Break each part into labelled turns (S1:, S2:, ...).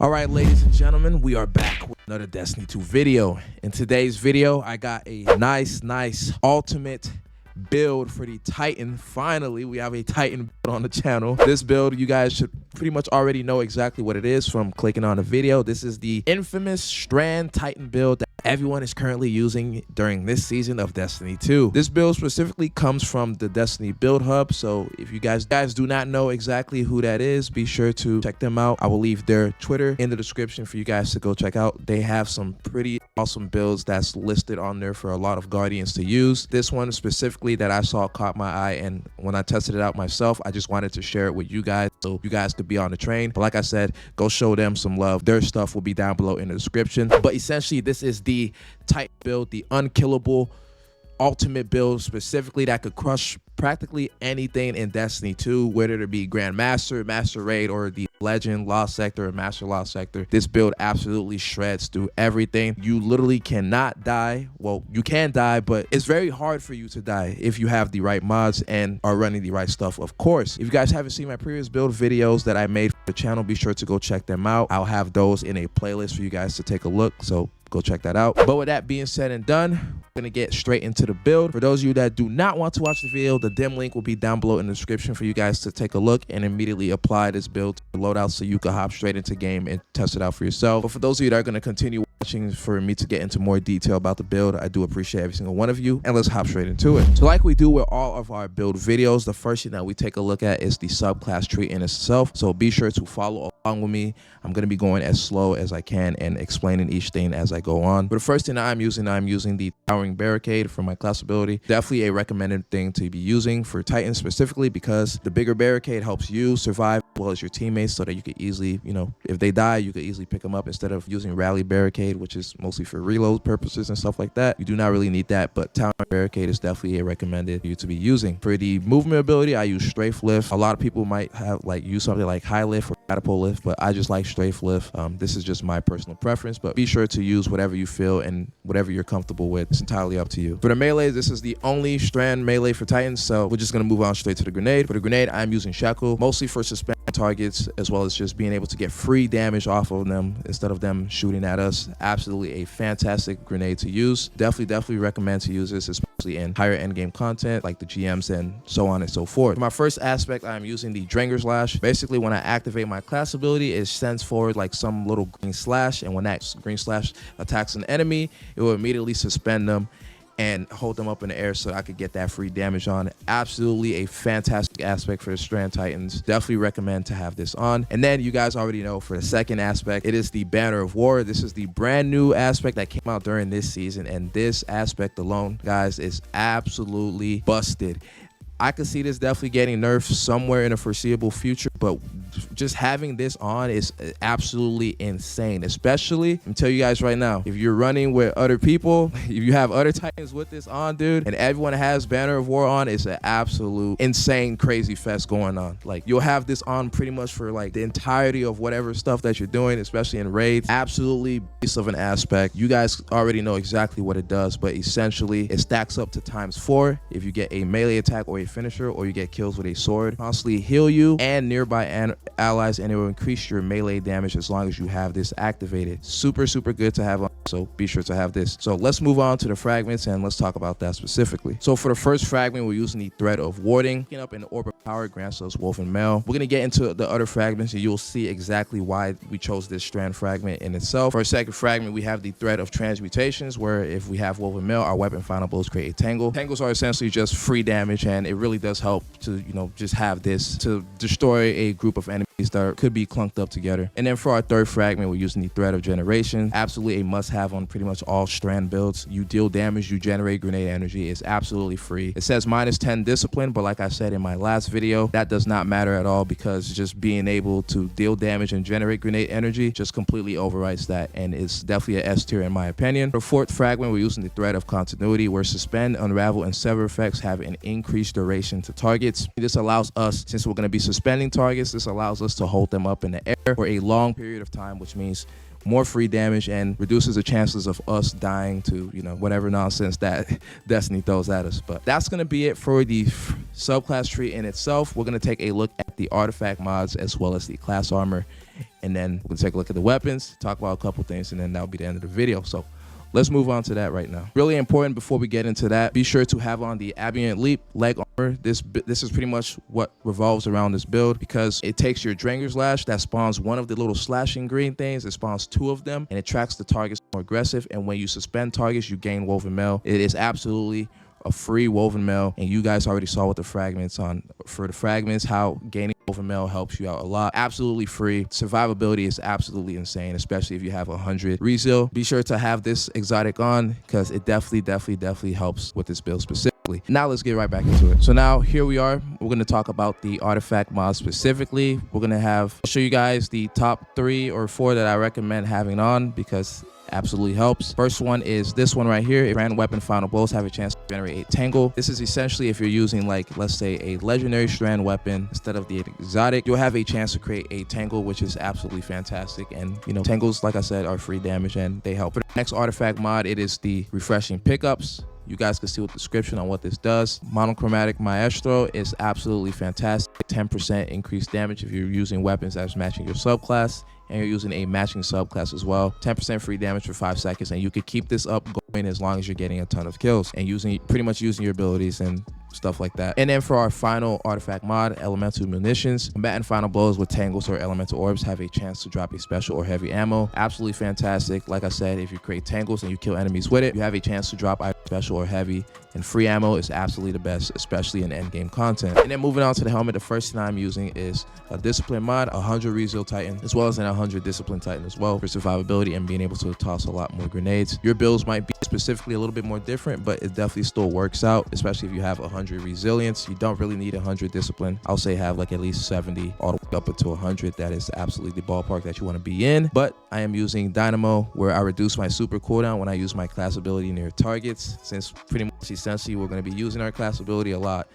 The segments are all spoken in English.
S1: All right, ladies and gentlemen, we are back with another Destiny 2 video. In today's video, I got a nice ultimate build for the Titan. Finally, we have a Titan build on the channel. This build, you guys should pretty much already know exactly what it is from clicking on the video. This is the infamous STRAND Titan build that everyone is currently using during this season of Destiny 2. This build specifically comes from the Destiny build hub, so if you guys do not know exactly who that is, be sure to check them out. I will leave their Twitter in the description for you guys to go check out. They have some pretty awesome builds that's listed on there for a lot of Guardians to use. This one specifically that I saw caught my eye, and when I tested it out myself, I just wanted to share it with you guys so you guys could be on the train. But like I said, go show them some love. Their stuff will be down below in the description. But essentially, this is the Titan build, the unkillable ultimate build specifically that could crush practically anything in Destiny 2, whether it be Grandmaster, Master Raid, or the Legend, Lost Sector, or Master Lost Sector. This build absolutely shreds through everything. You literally cannot die. Well, you can die, but it's very hard for you to die if you have the right mods and are running the right stuff, of course. If you guys haven't seen my previous build videos that I made for the channel, be sure to go check them out. I'll have those in a playlist for you guys to take a look, so go check that out. But with that being said and done, we're gonna get straight into the build. For those of you that do not want to watch the video, the dim link will be down below in the description for you guys to take a look and immediately apply this build to the loadout so you can hop straight into game and test it out for yourself. But for those of you that are gonna continue watching for me to get into more detail about the build, I do appreciate every single one of you, and let's hop straight into it. So like we do with all of our build videos, the first thing that we take a look at is the subclass tree in itself. So be sure to follow along with me. I'm gonna be going as slow as I can and explaining each thing as I go on. But the first thing I'm using the Towering Barricade for my class ability. Definitely a recommended thing to be using for Titans specifically, because the bigger barricade helps you survive as well as your teammates, so that you can easily, if they die, you can easily pick them up instead of using Rally Barricade, which is mostly for reload purposes and stuff like that. You do not really need that, but Towering Barricade is definitely a recommended for you to be using. For the movement ability, I use Strafe Lift. A lot of people might have use something like High Lift or Catapult Lift, but I just like Strafe Lift. This is just my personal preference, but be sure to use whatever you feel and whatever you're comfortable with. It's entirely up to you. For the melee, this is the only strand melee for Titans, so we're just gonna move on straight to the grenade. For the grenade, I'm using Shackle, mostly for suspending targets, as well as just being able to get free damage off of them instead of them shooting at us. Absolutely a fantastic grenade to use. Definitely recommend to use this, especially in higher endgame content like the GMs and so on and so forth. For my first aspect, I'm using the Dranger's Lash. Basically, when I activate my class ability, it sends forward like some little green slash, and when that green slash attacks an enemy, it will immediately suspend them and hold them up in the air so I could get that free damage on. Absolutely a fantastic aspect for the Strand Titans. Definitely recommend to have this on. And then you guys already know, for the second aspect, it is the Banner of War. This is the brand new aspect that came out during this season, and this aspect alone, guys, is absolutely busted. I could see this definitely getting nerfed somewhere in the foreseeable future, but just having this on is absolutely insane. Especially, I'm telling you guys right now, if you're running with other people, if you have other Titans with this on, dude, and everyone has Banner of War on, it's an absolute insane crazy fest going on. Like, you'll have this on pretty much for like the entirety of whatever stuff that you're doing, especially in raids. Absolutely beast of an aspect. You guys already know exactly what it does, but essentially it stacks up to ×4 if you get a melee attack or a finisher, or you get kills with a sword. Constantly heal you and nearby allies, and it will increase your melee damage as long as you have this activated. Super good to have on, so be sure to have this. So let's move on to the fragments and let's talk about that specifically. So for the first fragment, we're using the Thread of Warding. Picking up an Orb of Power grants us Wolf and Male. We're gonna get into the other fragments and you'll see exactly why we chose this strand fragment in itself. For our second fragment, we have the Thread of Transmutations, where if we have Wolf and Male, our weapon final blows create a tangle. Tangles are essentially just free damage, and it really does help to, just have this to destroy a group of enemies that could be clunked up together. And then for our third fragment, we're using the Thread of Generation. Absolutely a must-have on pretty much all strand builds. You deal damage, you generate grenade energy. It's absolutely free. It says -10 discipline, but like I said in my last video, that does not matter at all, because just being able to deal damage and generate grenade energy just completely overwrites that, and it's definitely an S tier in my opinion. For the fourth fragment, we're using the Thread of Continuity, where Suspend, Unravel, and Sever effects have an increased duration to targets. This allows us, since we're going to be suspending targets, this allows us to hold them up in the air for a long period of time, which means more free damage and reduces the chances of us dying to, whatever nonsense that Destiny throws at us. But that's going to be it for the subclass tree in itself. We're going to take a look at the artifact mods as well as the class armor and then we'll take a look at the weapons, talk about a couple things, and then that'll be the end of the video. So let's move on to that right now. Really important before we get into that, be sure to have on the Ambient Leap leg armor. This is pretty much what revolves around this build, because it takes your Dranger's Lash that spawns one of the little slashing green things. It spawns 2 of them, and it tracks the targets more aggressive. And when you suspend targets, you gain woven mail. It is absolutely a free woven mail, and you guys already saw with the fragments for the fragments how gaining woven mail helps you out a lot. Absolutely free. Survivability is absolutely insane, especially if you have 100 rezeal. Be sure to have this exotic on, because it definitely helps with this build specifically. Now let's get right back into it. So now here we are. We're going to talk about the artifact mods specifically. We're going to I'll show you guys the top 3 or 4 that I recommend having on, because absolutely helps. First one is this one right here. Strand weapon final blows have a chance to generate a tangle. This is essentially if you're using, like, let's say a legendary strand weapon instead of the exotic, you'll have a chance to create a tangle, which is absolutely fantastic. And you know, tangles, like I said, are free damage and they help. For the next artifact mod, it is the refreshing pickups. You guys can see with the description on what this does. Monochromatic Maestro is absolutely fantastic. 10% increased damage if you're using weapons that's matching your subclass, and you're using a matching subclass as well. 10% free damage for 5 seconds, and you could keep this up going as long as you're getting a ton of kills and pretty much using your abilities and stuff like that. And then for our final artifact mod, elemental munitions, combatant final blows with tangles or elemental orbs have a chance to drop a special or heavy ammo. Absolutely fantastic. Like I said, if you create tangles and you kill enemies with it, you have a chance to drop either special or heavy, and free ammo is absolutely the best, especially in endgame content. And then moving on to the helmet, the first thing I'm using is a discipline mod, 100 rezeal titan, as well as an 100 discipline titan as well, for survivability and being able to toss a lot more grenades. Your builds might be specifically a little bit more different, but it definitely still works out, especially if you have 100 resilience. You don't really need 100 discipline. I'll say have like at least 70 all the way up until 100. That is absolutely the ballpark that you want to be in. But I am using Dynamo, where I reduce my super cooldown when I use my class ability near targets. Since pretty much essentially we're going to be using our class ability a lot,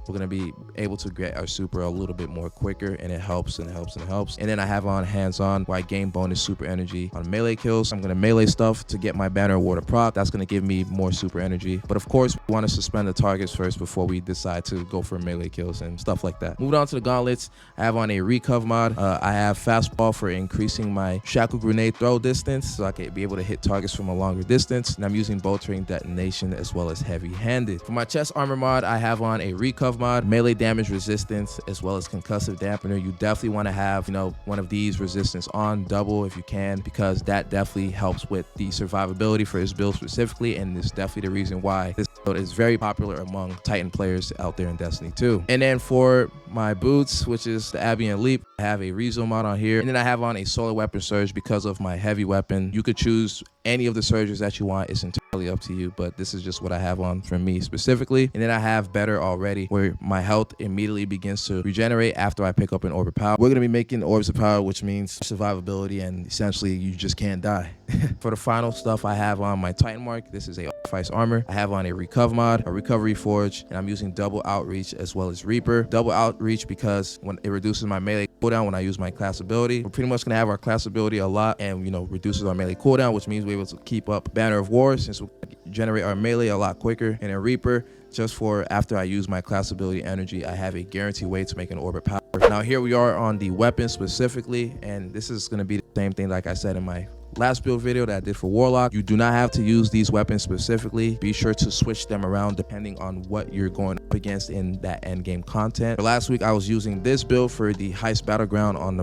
S1: we're going to be able to get our super a little bit more quicker, and it helps and helps and helps. And then I have on hands-on, where I gain bonus super energy on melee kills. I'm going to melee stuff to get my banner water proc. That's going to give me more super energy. But of course, we want to suspend the targets first before we decide to go for melee kills and stuff like that. Moving on to the gauntlets, I have on a recov mod. I have fastball for increasing my shackle grenade throw distance, so I can be able to hit targets from a longer distance. And I'm using bolt ring detonation as well as heavy-handed. For my chest armor mod, I have on a recov mod, melee damage resistance as well as concussive dampener. You definitely want to have, you know, one of these resistance on double if you can, because that definitely helps with the survivability for this build specifically, and it's definitely the reason why this build is very popular among Titan players out there in Destiny 2. And then for my boots, which is the Ambient Leap, I have a rezeal mod on here, and then I have on a solar weapon surge because of my heavy weapon. You could choose any of the surges that you want. It's entirely up to you, but this is just what I have on for me specifically. And then I have better already, where my health immediately begins to regenerate after I pick up an orb of power. We're going to be making orbs of power, which means survivability, and essentially you just can't die. For the final stuff, I have on my Titan mark. This is a sacrifice armor. I have on a recov mod, a recovery forge, and I'm using double outreach as well as reaper. Double outreach because when it reduces my melee cooldown when I use my class ability. We're pretty much going to have our class ability a lot, and you know, reduces our melee cooldown, which means we're able to keep up Banner of War, since we generate our melee a lot quicker. And in Reaper, just for after I use my class ability energy, I have a guaranteed way to make an orbit power. Now here we are on the weapon specifically, and this is going to be the same thing like I said in my last build video that I did for Warlock. You do not have to use these weapons specifically. Be sure to switch them around depending on what you're going up against in that end game content. For last week, I was using this build for the heist battleground on the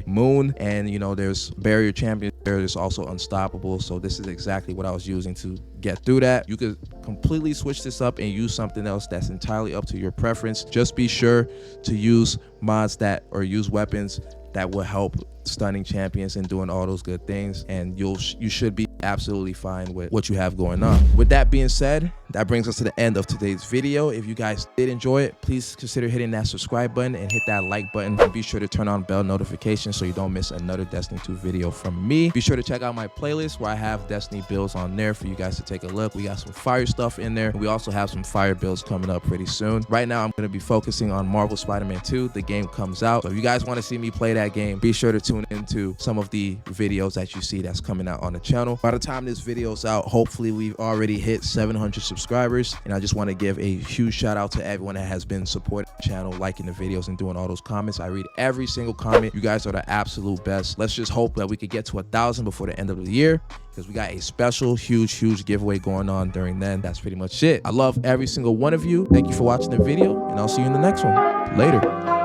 S1: Moon. And you know, there's barrier champions there. There's also unstoppable. So this is exactly what I was using to get through that. You could completely switch this up and use something else. That's entirely up to your preference. Just be sure to use mods or use weapons that will help stunning champions and doing all those good things, and you should be absolutely fine with what you have going on. With that being said, that brings us to the end of today's video. If you guys did enjoy it, please consider hitting that subscribe button and hit that like button, and be sure to turn on bell notifications so you don't miss another Destiny 2 video from me. Be sure to check out my playlist where I have Destiny builds on there for you guys to take a look. We got some fire stuff in there, and we also have some fire builds coming up pretty soon. Right now I'm going to be focusing on Marvel Spider-Man 2. The game comes out, so if you guys want to see me play that game, be sure to tune into some of the videos that you see that's coming out on the channel. By the time this video's out, hopefully we've already hit 700 subscribers subscribers. And I just want to give a huge shout out to everyone that has been supporting the channel, liking the videos, and doing all those comments. I read every single comment. You guys are the absolute best. Let's just hope that we could get to 1,000 before the end of the year, because we got a special, huge giveaway going on during then. That's pretty much it. I love every single one of you. Thank you for watching the video, and I'll see you in the next one. Later.